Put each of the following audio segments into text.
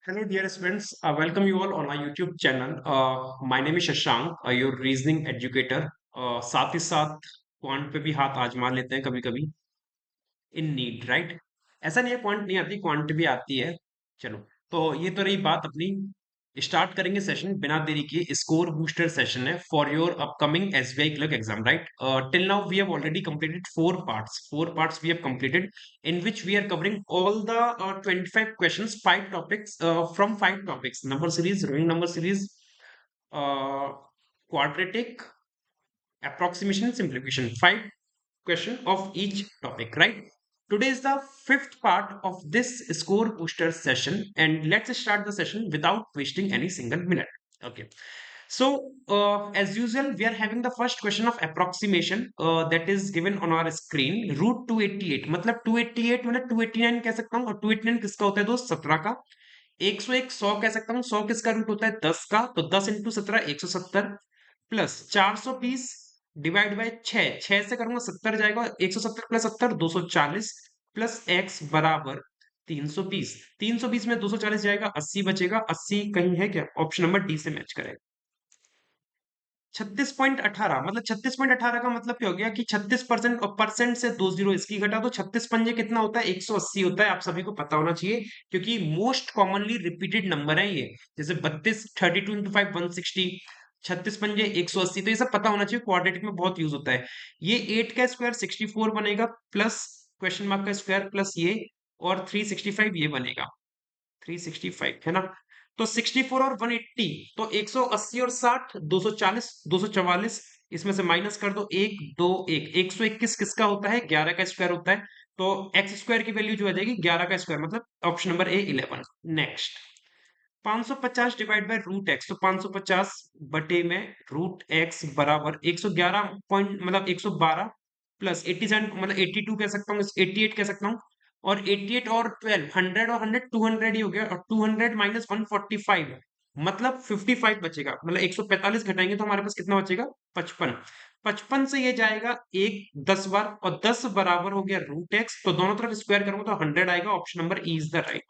Hello, dear students. Welcome you all on our YouTube channel. My name is Shashank, your reasoning educator. साथ ही साथ quant पे भी हाथ आजमा लेते हैं कभी कभी इन नीड, राइट? ऐसा नहीं है क्वांट नहीं आती, क्वांट भी आती है। चलो, तो ये तो रही बात अपनी। स्टार्ट करेंगे सेशन बिना देरी के। स्कोर बूस्टर सेशन है for your upcoming SBI clerk exam, right? Till now we have already completed four parts we have completed, in which we are covering all the 25 questions, five topics, from five topics: number series, ring number series, uh, quadratic, approximation, simplification. Five question of each topic, right? Today is the fifth part of this score booster session, and let's start the session without wasting any single minute. Okay. So, as usual, we are having the first question of approximation that is given on our screen. Root 288 मतलब 288 मतलब 289 कह सकता हूँ, और 289 किसका होता है दोस्त? 17 का। 101 100 कह सकता हूँ, 100 किसका रूट होता है? 10 का। तो 10 इंटू 17 170 प्लस 420 डिवाइड बाय 6, 6 से करूंगा 70 जाएगा, 170 प्लस 70 240 प्लस x बराबर 320। 320 में 240 जाएगा, 80 बचेगा। 80 कहीं है क्या? ऑप्शन नंबर डी से मैच करेगा। 36.18 मतलब 36.18 का मतलब क्या हो गया कि 36% और परसेंट से 20 इसकी घटा तो 36 पंजे कितना होता है? 180 होता है। आप सभी को पता होना चाहिए क्योंकि मोस्ट कॉमनली रिपीटेड नंबर है ये। जैसे 32 32 इंटू 5 160, 36 पंजे 180, तो ये सब पता होना चाहिए, क्वाड्रेटिक में बहुत यूज होता है। ये 8 का स्क्वायर 64 बनेगा, प्लस क्वेश्चन मार्क का स्क्वायर प्लस ये, और 365 ये बनेगा। 365 है ना? तो 64 और 180, तो 180 और 60 240 244, इसमें से माइनस कर दो, 1 2 1, 121 किसका होता है? 11 का स्क्वायर होता है। तो एक्स स्क्वायर की वैल्यू जो आ जाएगी 11 का स्क्वायर, मतलब option number A 11। Next, 550 divide by root X, तो 550 बटे में रूट एक्स बराबर 111 पॉइंट मतलब 112 प्लस 87 मतलब 82 कह सकता हूँ, 88 कह सकता हूँ। और 88 और 12, 100 और 100 200 ही हो गया, और 200 माइनस 145 मतलब 55 बचेगा। मतलब 145 घटाएंगे तो हमारे पास कितना बचेगा? 55। 55 से ये जाएगा एक 10 बार, और 10 बराबर हो गया रूट एक्स, तो दोनों तरफ स्क्वायर करूंगा तो 100 आएगा। Option number E is the right.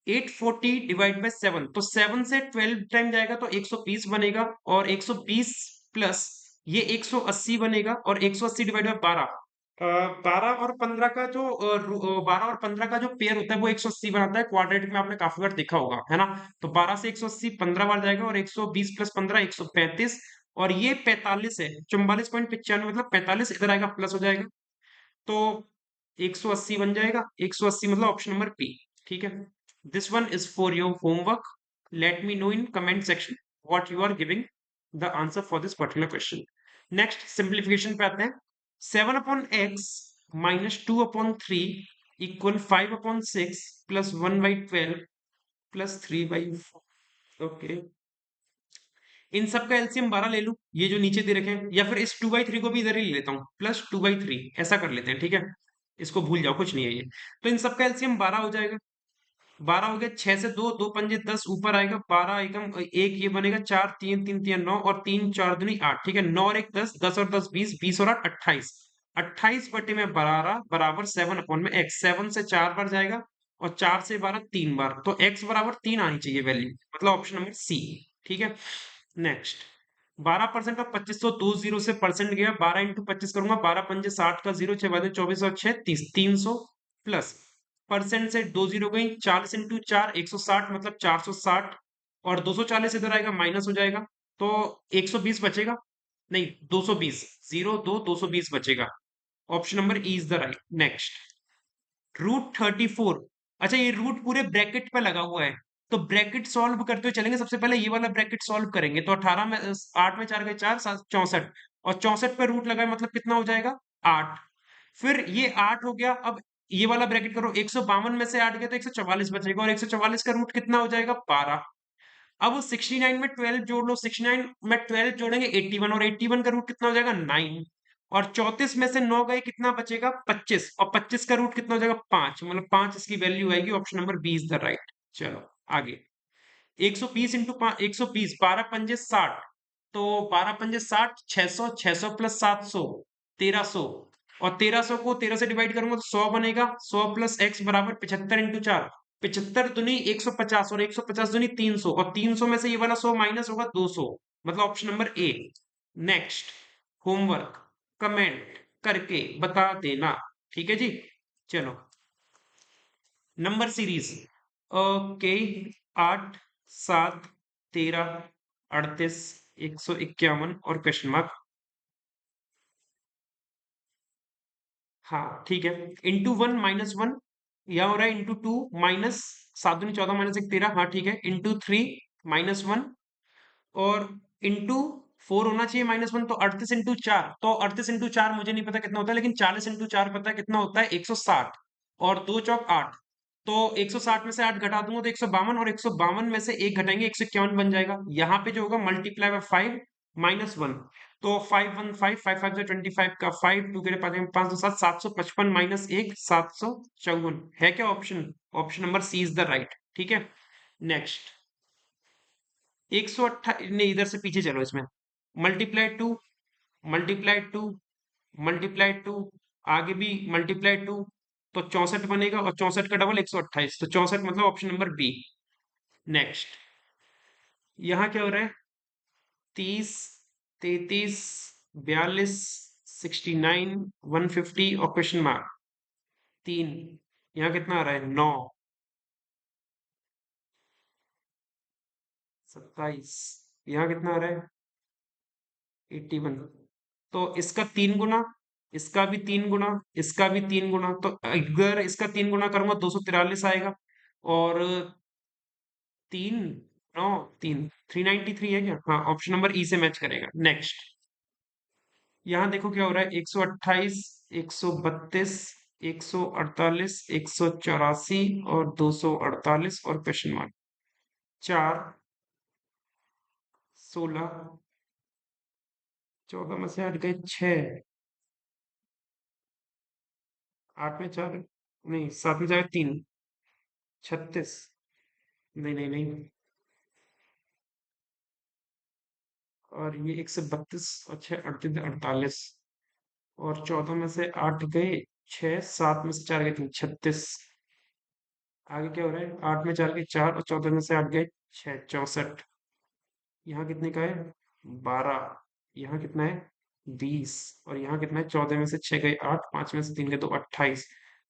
840 divide by 7, तो 7 से 12 टाइम जाएगा तो 120 बनेगा, और 120 प्लस ये 180 बनेगा, और 180 डिवाइड बाय 12, 12 और 15 का जो 12 और 15 का जो पेयर होता है वो 180 बनाता है। क्वाड्रेटिक में आपने काफी बार देखा होगा, है ना? तो 12 से 180 15 बार जाएगा, और 120 प्लस 15 135, और ये 45 है। 44.95 मतलब 45 इधर आएगा, प्लस हो जाएगा, तो 180 बन जाएगा। 180 मतलब ऑप्शन नंबर बी। ठीक है, this one is for your homework. Let me know in comment section what you are giving the answer for this particular question. Next, simplification पे आते हैं। 7 upon x minus 2 upon 3 equal 5 upon 6 plus 1/12 plus 3/4। Okay, इन सब का LCM 12 ले लूं, ये जो नीचे दे रखे हैं, या फिर इस 2/3 को भी इधर ही ले लेता हूं, प्लस 2/3 ऐसा कर लेते हैं। ठीक है, इसको भूल जाओ, कुछ नहीं है ये। तो इन सब का एलसीएम 12 हो जाएगा। 12 हो गया, 6 से 2 2 पंजे 10 ऊपर आएगा, 12 एकम एक ये बनेगा, 4 3 3 3 9, और 3 4 दूनी 8। ठीक है, 9 और 1 10, 10 और 10 20, 20 और 8 28, 28 बटे में 12 बराबर 7 अपॉन में एक्स। 7 से 4 बार जाएगा, और 4 से 12 3 बार, तो एक्स बराबर 3 आनी चाहिए वैल्यू, मतलब ऑप्शन नंबर सी। ठीक है, नेक्स्ट, 12% और 25, तो 2 जीरो से परसेंट गया, 12 इंटू 25 करूंगा, 12 पंजे 60 का जीरो, 6 बार 24 और 6 30, 300 प्लस परसेंट से 2 जीरो गई, 40 इंटू 4 160 मतलब 460, और 240 इधर आएगा, माइनस हो जाएगा, तो 120 बचेगा। नहीं, 220, 0 2 220 बचेगा। Option number E is the right. Next, √34, अच्छा ये रूट पूरे ब्रैकेट पे लगा हुआ है, तो ब्रैकेट सॉल्व करते हुए चलेंगे। सबसे पहले ये वाला ब्रैकेट सॉल्व करेंगे, तो 18 में 8 में 4 गए 4 7 64, और 64 पे रूट लगाए मतलब कितना हो जाएगा? 8। फिर ये 8 हो गया, अब ये वाला ब्रैकेट करो, 152 में से 8 गया तो 144 बचेगा, और 144 का रूट कितना हो जाएगा? 12। अब 69 में 12 जोड़ लो, 69 में 12 जोड़ेंगे 81, और 81 का रूट कितना हो जाएगा? 9। और 34 में से 9 गए, कितना बचेगा? 25, और 25 का रूट कितना हो जाएगा? 5, मतलब 5 इसकी वैल्यू आएगी। Option number B is the right. चलो आगे, 120 इंटू 120, 12 पंजे 60, तो 12 पंजे 60, 600, 600 प्लस 700 1300, और 1300 को 13 से डिवाइड करूंगा तो 100 बनेगा। 100 प्लस एक्स बराबर 75 इंटू 4, 75 दुनी 150 और 150 दुनी 300 और 300 में से ये वाला 100 माइनस होगा 200, मतलब ऑप्शन नंबर ए। नेक्स्ट, होमवर्क कमेंट करके बता देना, ठीक है जी। चलो, नंबर सीरीज, ओके, 8, 7, 13, 38, 151 और क्वेश्चन मार्क। हाँ ठीक है, इंटू 1 - 1, यह हो रहा है इंटू 2 माइनस 7 दूनी 14 माइनस 1 13, हाँ ठीक है, इंटू 3 -1 और इंटू 4 होना चाहिए -1, तो 38 इंटू 4, तो 38 इंटू 4 मुझे नहीं पता कितना होता है, लेकिन 40 इंटू 4 पता है कितना होता है, 160 और 2 चौक 8, तो 160 में से 8 घटा दूंगा तो 152 और 152 में से 1 घटाएंगे 151 बन जाएगा। यहाँ पे जो होगा मल्टीप्लाई बाय 5 -1, तो 5 1 5 5 5 25 का 5 2 के 5 5 2 7 755 माइनस 1 754 है क्या option? Option number C is the right, ठीक है। नेक्स्ट, 128 नहीं, इधर से पीछे चलो, इसमें मल्टीप्लाई 2 मल्टीप्लाई 2 मल्टीप्लाई 2, आगे भी मल्टीप्लाई 2, तो 64 बनेगा और 64 का डबल 128, तो 64 मतलब ऑप्शन नंबर बी। नेक्स्ट, यहाँ क्या हो रहा है, 30, 33, 42, 69, 150 और क्वेश्चन मार्क 3, यहाँ कितना आ रहा है 9, 27, यहाँ कितना आ रहा है 81, तो इसका 3 गुना, इसका भी 3 गुना, इसका भी 3 गुना, तो अगर इसका 3 गुना करूंगा 243 आएगा, और 3 9 3 393 है क्या? हाँ, ऑप्शन नंबर ई से मैच करेगा। नेक्स्ट, यहाँ देखो क्या हो रहा है, 128, 132, 148, 184 और 248 और क्वेश्चन मार्क 4, 16, 14 में से 8 गए 6, 8 में 4 नहीं, 7 में जाए 3, 36, नहीं नहीं नहीं, और ये 132 और 6 38 48, और 14 में से 8 गए 6, 7 में से 4 गए 3, 36, आगे क्या हो रहा है, 8 में 4 गए 4 और 14 में से 8 गए 6, 64, यहाँ कितने का है 12, यहाँ कितना है 20, और यहाँ कितना है 14 में से 6 गए 8, 5 में से 3 गए 2, 28,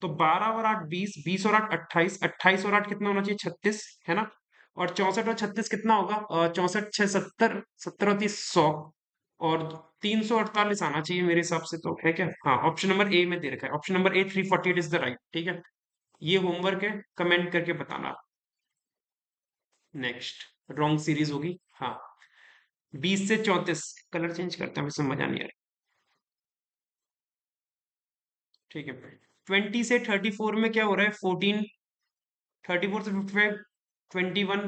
तो 12 और 8 20, 20 और 8 28, 28 और 8 कितना होना चाहिए 36, है ना, और 64 और 36 कितना होगा 64 6 70, 70 और 30 100, और 348 आना चाहिए मेरे हिसाब से, तो है क्या? हाँ, ऑप्शन नंबर ए में दे रखा है, option number A 348 is the right, ठीक है। ये होमवर्क है, कमेंट करके बताना। नेक्स्ट, रॉन्ग सीरीज होगी, हाँ। 20 से 34, कलर चेंज करते हैं, वैसे मजा नहीं आ रहा, ठीक है। 20 से 34 में क्या हो रहा है 14, 34 से 55 21,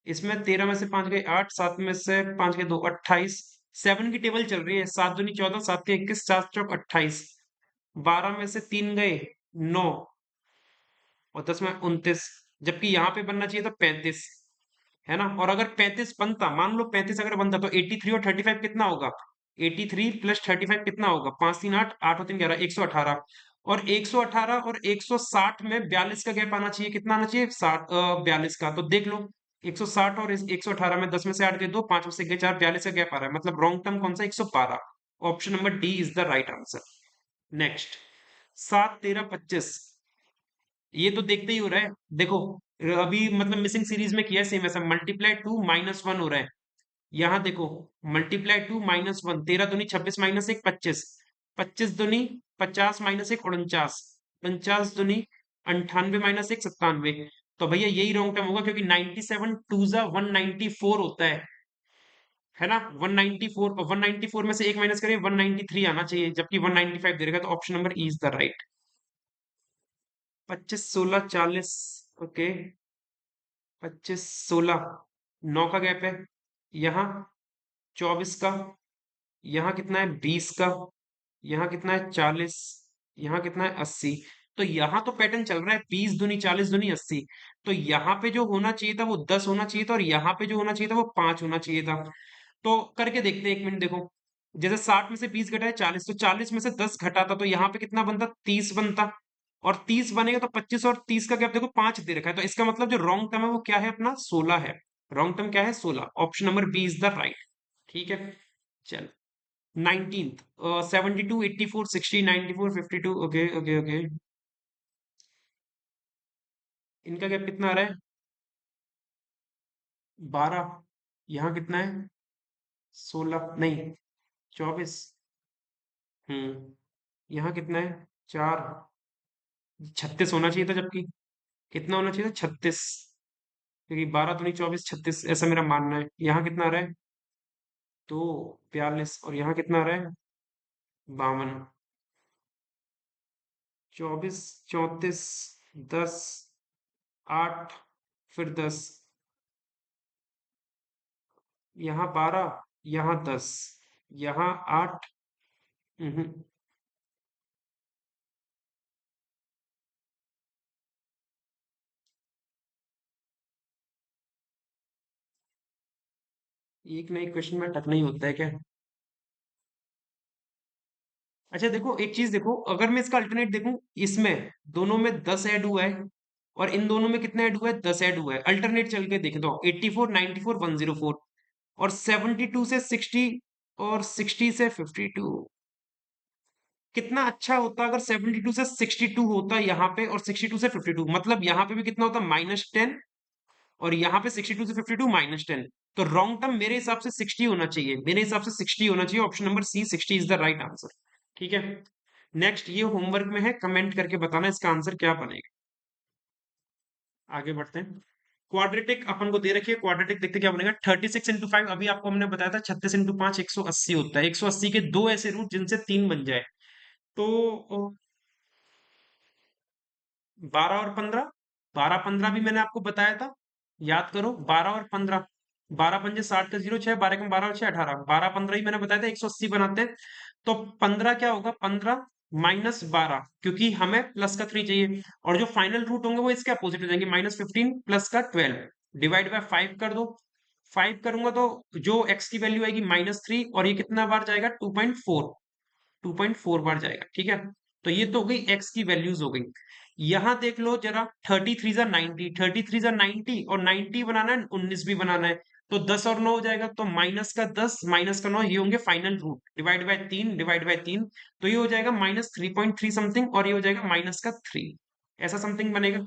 इसमें 13 में से 5 गए 8, 7 में से 5 गए 2, 28, 7 की टेबल चल रही है, 7 दूनी 14, 7 के 21, 7 चौक 28, 12 में से 3 गए 9 और 10 में 29, जबकि यहाँ पे बनना चाहिए था 35, है ना, और अगर 35 बनता, मान लो 35 अगर बनता, तो 83 और 35 कितना होगा, 83 प्लस 35 कितना होगा, 5 3 8, 8 और 3 11, 118, और 118 और 160 में 42 का गैप आना चाहिए, कितना आना चाहिए 60 42 का, तो देख लो 160 और 118 में 10 में से 8 गए 2, 5 में से गए 4, 42 का गैप आ रहा है, मतलब रॉन्ग टर्म कौन सा 112, option number D is the right answer. Next, 7 13 25, ये तो देखते ही हो रहा है, देखो अभी मतलब मिसिंग सीरीज में किया सेम ऐसा, मल्टीप्लाई 2 -1 हो रहा है, यहाँ देखो मल्टीप्लाई 2 -1, 13 दूनी 26 माइनस 1 25, 25 दूनी 50 माइनस 1 49, 49 दूनी 98 माइनस 1 97, तो भैया यही रॉन्ग टर्म होगा, क्योंकि 97 टू जा 194 होता है ना, 194, और 194 में से एक माइनस करें 193 आना चाहिए, जबकि 195 दे रखा, तो option number E is the right. 25 16 40, okay, 25 16, 9 का गैप है, यहाँ 24 का, यहाँ कितना है 20 का, यहाँ कितना है 40, यहाँ कितना है 80, तो यहाँ तो पैटर्न चल रहा है 20 दूनी 40 दूनी 80, तो यहाँ पे जो होना चाहिए था वो 10 होना चाहिए था, और यहाँ पे जो होना चाहिए था वो 5 होना चाहिए था, तो करके देखते हैं, 1 मिनट देखो, जैसे 60 में से 20 घटा है 40, तो 40 में से 10 घटाता तो यहाँ पे कितना बनता 30 बनता, और 30 बनेगा तो 25 और 30 का गैप देखो 5 दे रखा है, तो इसका मतलब जो रॉन्ग टर्म है वो क्या है अपना 16 है। रॉन्ग टर्म क्या है 16। Option number B is the right. ठीक है। चल 19th 72 84 60 94 52। Okay okay okay. इनका गैप कितना आ रहा है 12। यहाँ कितना है 16 नहीं 24। यहाँ कितना है 4। 36 होना चाहिए था, जबकि कितना होना चाहिए था 36, क्योंकि 12 तो नहीं 24 36 ऐसा मेरा मानना है। यहाँ कितना आ रहा है 2 42 और यहाँ कितना आ रहा है 52। 24 34 10 8 फिर 10, यहाँ 12 यहाँ 10 यहाँ 8। हम्म, एक ना एक क्वेश्चन में टक नहीं होता है क्या। अच्छा देखो एक चीज देखो, अगर मैं इसका अल्टरनेट देखूं, इसमें दोनों में 10 ऐड हुआ है और इन दोनों में कितना ऐड हुआ है 10 ऐड हुआ है। अल्टरनेट चल के देख दो 84 94 104 और 72 से 60 और 60 से 52। कितना अच्छा होता अगर 72 से 62 होता यहाँ पे और 62 से 52, मतलब यहाँ पे भी कितना होता -10 और यहाँ पे 62 से 52 -10। तो रॉन्ग टर्म मेरे हिसाब से 60 होना चाहिए, मेरे हिसाब से 60 होना चाहिए। Option number C 60 is the right answer. ठीक है। नेक्स्ट ये होमवर्क में है, कमेंट करके बताना इसका आंसर क्या बनेगा। आगे बढ़ते हैं। क्वाड्रेटिक अपन को दे रखी है, क्वाड्रेटिक देखते क्या बनेगा। 36 × 5, अभी आपको हमने बताया था 36 × 5 180 होता है। 180 के दो ऐसे रूट जिनसे 3 बन जाए। तो 12 और 15, 12 15 भी मैंने आपको बताया था, याद करो 12 और 15। 12 पंजे 60 का 0 6, 12 कम 12 और 6 18, 12 15 ही मैंने बताया था 180 बनाते हैं। तो 15 क्या होगा 15 -12, क्योंकि हमें प्लस का 3 चाहिए और जो फाइनल रूट होंगे वो इसके अपोजिट हो जाएंगे। -15 प्लस का 12 डिवाइड बाय 5 कर दो। 5 करूंगा तो जो x की वैल्यू आएगी -3 और ये कितना बार जाएगा 2.4, 2.4 बार जाएगा। ठीक है। तो ये तो हो गई x की वैल्यूज हो गई। यहां देख लो जरा 33 जा 90, 33 जा 90 और 90 बनाना है 19 भी बनाना है। तो 10 और 9 हो जाएगा, तो -10 -9 ये होंगे final root divide by 3 divide by 3। तो ये हो जाएगा -3.3 समथिंग और ये हो जाएगा -3 ऐसा समथिंग बनेगा।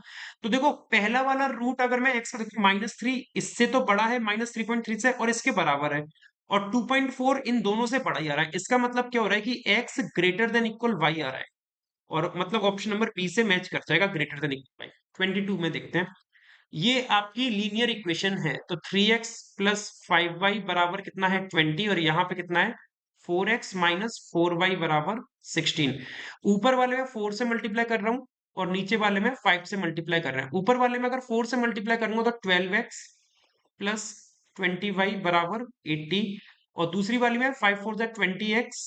तो देखो पहला वाला रूट अगर मैं x का देखूं -3 इससे तो बड़ा है -3.3 से और इसके बराबर है और 2.4 इन दोनों से बड़ा ही आ रहा है। इसका मतलब क्या हो रहा है कि x greater than equal y आ रहा है और मतलब ऑप्शन नंबर बी से मैच कर जाएगा, ग्रेटर देन इक्वल y। 22 में देखते हैं। ये आपकी लीनियर इक्वेशन है, तो 3x प्लस 5y बराबर कितना है 20 और यहाँ पे कितना है 4x माइनस 4y बराबर 16। ऊपर वाले में 4 से मल्टीप्लाई कर रहा हूँ और नीचे वाले में 5 से मल्टीप्लाई कर रहे हैं। ऊपर वाले में अगर 4 से मल्टीप्लाई करूंगा तो 12x प्लस 20y बराबर 80 और दूसरी वाली में 5 4 जा 20x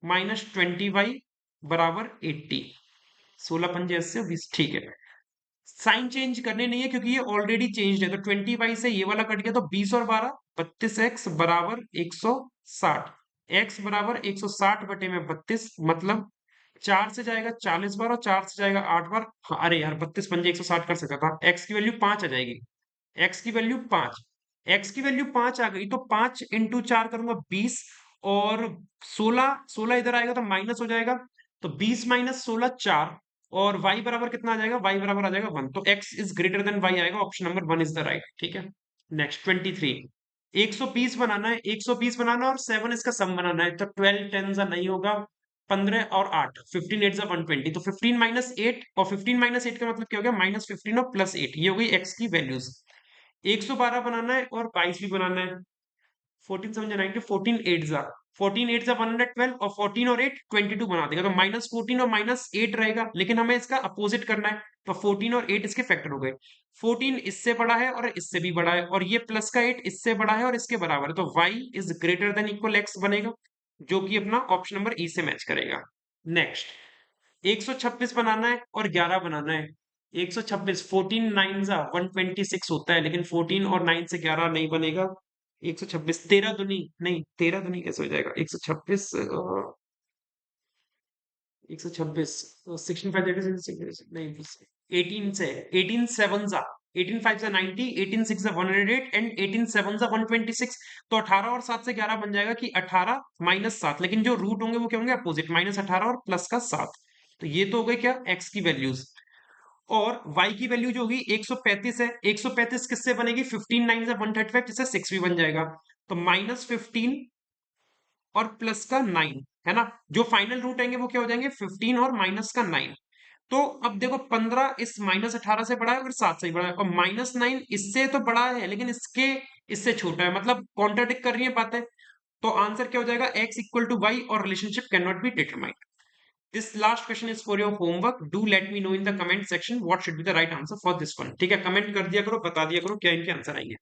माइनस 20y बराबर 80। 16 पंजे 80 20। ठीक है। साइन चेंज करने नहीं है क्योंकि ये ऑलरेडी चेंज है, तो 20y से ये वाला कट गया तो 20 और 12 32x बराबर 160। x बराबर 160 बटे में 32, मतलब 4 से जाएगा 40 बार और 4 से जाएगा 8 बार। हाँ, अरे यार 32 पंजे 160 कर सकता था। x की वैल्यू 5 आ जाएगी, x की वैल्यू 5, x की वैल्यू 5 आ गई तो 5 इंटू 4 करूंगा 20 और 16 16 इधर आएगा तो माइनस हो जाएगा, तो 20 माइनस 16 4 और y बराबर कितना आ जाएगा y बराबर आ जाएगा 1, तो x is greater than y आएगा। Option number 1 is the right. ठीक है। नेक्स्ट 23, 120 बनाना है, 120 बनाना और 7 इसका सम बनाना है, तो 12 10 जा नहीं होगा, 15 और 8 15 8 जा 120, तो 15 माइनस 8 और 15 माइनस 8 का मतलब क्या हो गया -15 और +8, ये हो गई x की वैल्यूज। 112 बनाना है और 22 भी बनाना है। 14 7 90, 14 8 जा 112 और 14 और 8 22 बना देगा, तो -14 और -8 रहेगा, लेकिन हमें इसका अपोजिट करना है, तो 14 और 8 इसके फैक्टर हो गए। 14 इससे बड़ा है और इससे भी बड़ा है और ये प्लस का 8 इससे बड़ा है और इसके बराबर है, तो y is greater than equal x बनेगा, जो कि अपना ऑप्शन नंबर ई से मैच करेगा। नेक्स्ट 126 बनाना है और 11 बनाना है। 126 14 9 जा 126 होता है, लेकिन 14 और 9 से 11 नहीं बनेगा। 126 13 दूनी नहीं, 13 दूनी कैसे हो जाएगा 126 126 तो 16 5 नहीं 18 से 18 7 जा 18 5 से 90 18 6 से 108 एंड 18 7 से 126 तो 18 और 7 से 11 बन जाएगा कि 18 माइनस 7 लेकिन जो रूट होंगे वो क्या होंगे अपोजिट माइनस 18 और प्लस का 7 तो ये तो हो गए क्या x की वैल्यूज और y की वैल्यू जो होगी 135 है 135 किससे बनेगी 15 9 से 135 जिससे 6 भी बन जाएगा तो -15 और प्लस का 9 है ना जो फाइनल रूट आएंगे वो क्या हो जाएंगे 15 और माइनस का 9 तो अब देखो 15 इस -18 से बड़ा है और 7 से ही बड़ा है और -9 इससे तो बड़ा है लेकिन इससे छोटा है मतलब कॉन्ट्राडिक्ट कर रही है बातें तो आंसर क्या हो जाएगा x इक्वल टू वाई और relationship can not be determined this last question is for your homework do let me know in the comment section what should be the right answer for this one ठीक है comment कर दिया करो बता दिया करो क्या इनके आंसर आएंगे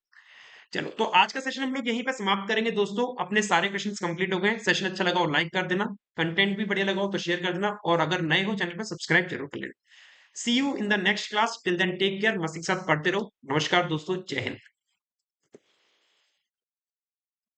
चलो तो आज का सेशन हम लोग यहीं पे समाप्त करेंगे दोस्तों अपने सारे क्वेश्चंस कंप्लीट हो गए सेशन अच्छा लगा हो लाइक कर देना कंटेंट भी बढ़िया लगा हो तो शेयर कर देना और अगर नए हो चैनल पे सब्सक्राइब जरूर कर लेना see you in the next class till then take care मस्ती के साथ पढ़ते रहो नमस्कार दोस्तों जय हिंद